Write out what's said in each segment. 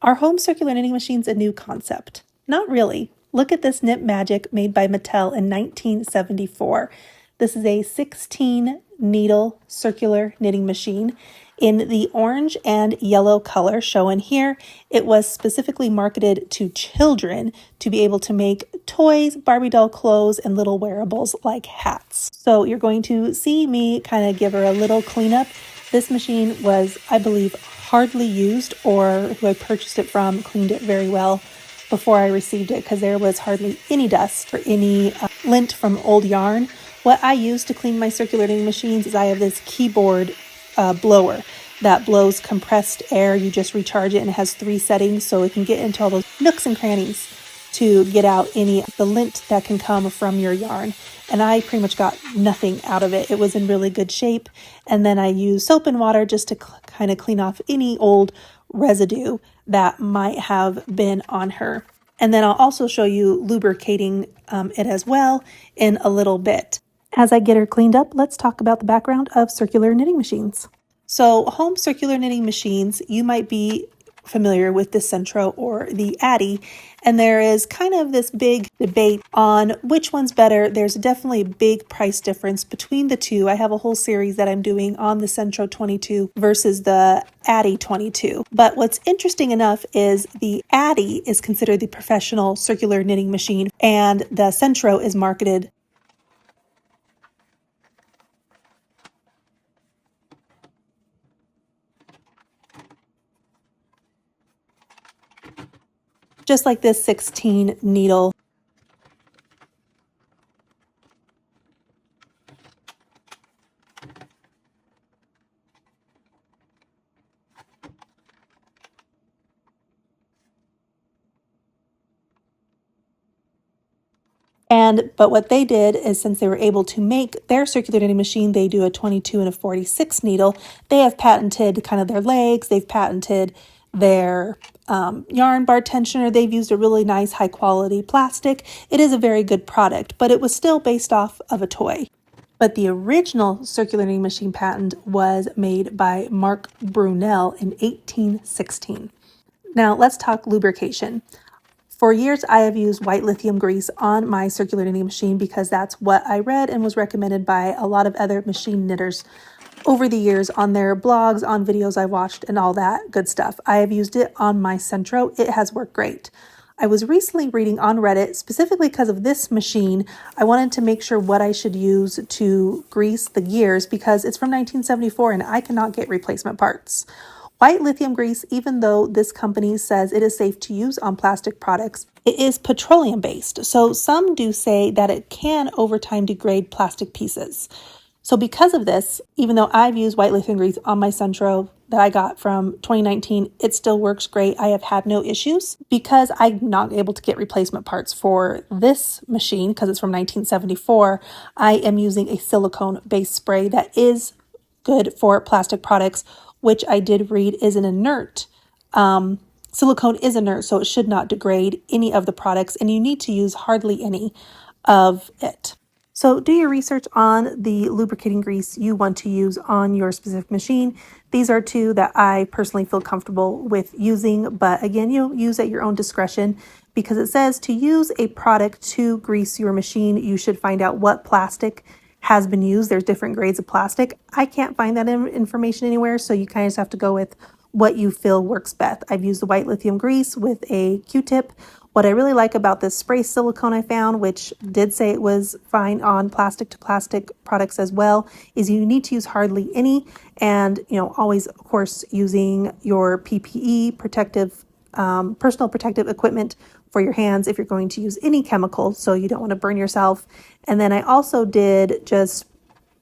Are home circular knitting machines a new concept? Not really. Look at this Knit Magic made by Mattel in 1974. This is a 16 needle circular knitting machine in the orange and yellow color shown here. It was specifically marketed to children to be able to make toys, Barbie doll clothes, and little wearables like hats. So you're going to see me kind of give her a little cleanup. This machine was, I believe, hardly used, or who I purchased it from cleaned it very well before I received it because there was hardly any dust or any lint from old yarn. What I use to clean my circular knitting machines is I have this keyboard blower that blows compressed air. You just recharge it and it has 3 settings so it can get into all those nooks and crannies to get out any of the lint that can come from your yarn. And I pretty much got nothing out of it. It was in really good shape. And then I use soap and water just to kind of clean off any old residue that might have been on her. And then I'll also show you lubricating it as well in a little bit. As I get her cleaned up, let's talk about the background of circular knitting machines. So home circular knitting machines, you might be familiar with the Sentro or the Addi, and there is kind of this big debate on which one's better. There's definitely a big price difference between the two. I have a whole series that I'm doing on the Sentro 22 versus the Addi 22. But what's interesting enough is the Addi is considered the professional circular knitting machine, and the Sentro is marketed just like this 16 needle. But what they did is, since they were able to make their circular knitting machine, they do a 22 and a 46 needle. They have patented kind of their legs. They've patented their yarn bar tensioner. They've used a really nice high quality plastic. It is a very good product, but it was still based off of a toy. But the original circular knitting machine patent was made by Mark Brunel in 1816. Now let's talk lubrication. For years, I have used white lithium grease on my circular knitting machine because that's what I read and was recommended by a lot of other machine knitters over the years on their blogs, on videos I watched, and all that good stuff. I have used it on my Sentro. It has worked great. I was recently reading on Reddit, specifically because of this machine. I wanted to make sure what I should use to grease the gears because it's from 1974 and I cannot get replacement parts. White lithium grease, even though this company says it is safe to use on plastic products, it is petroleum based. So some do say that it can over time degrade plastic pieces. So because of this, even though I've used white lithium grease on my Sentro that I got from 2019, it still works great. I have had no issues. Because I'm not able to get replacement parts for this machine because it's from 1974, I am using a silicone based spray that is good for plastic products, which I did read is an inert. Silicone is inert, so it should not degrade any of the products, and you need to use hardly any of it. So do your research on the lubricating grease you want to use on your specific machine. These are 2 that I personally feel comfortable with using, but again, you'll use at your own discretion because it says to use a product to grease your machine, you should find out what plastic has been used. There's different grades of plastic. I can't find that information anywhere, so you kind of just have to go with what you feel works best. I've used the white lithium grease with a Q-tip. What I really like about this spray silicone I found, which did say it was fine on plastic to plastic products as well, is you need to use hardly any, and always, of course, using your PPE, personal protective equipment for your hands if you're going to use any chemical, so you don't want to burn yourself. And then I also did just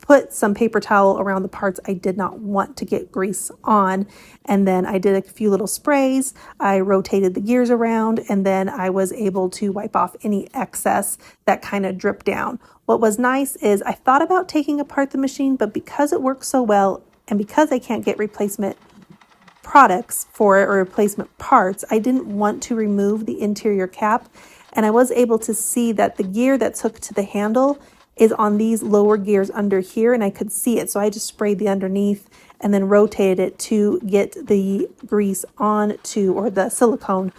put some paper towel around the parts I did not want to get grease on. And then I did a few little sprays. I rotated the gears around, and then I was able to wipe off any excess that kind of dripped down. What was nice is I thought about taking apart the machine, but because it works so well and because I can't get replacement products for it or replacement parts, I didn't want to remove the interior cap. And I was able to see that the gear that's hooked to the handle is on these lower gears under here, and I could see it. So I just sprayed the underneath and then rotated it to get the grease onto, or the silicone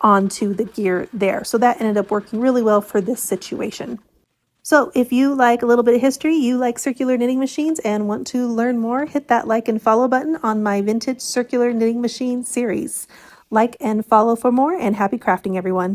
onto the gear there. So that ended up working really well for this situation. So if you like a little bit of history, you like circular knitting machines and want to learn more, hit that like and follow button on my vintage circular knitting machine series. Like and follow for more, and happy crafting, everyone.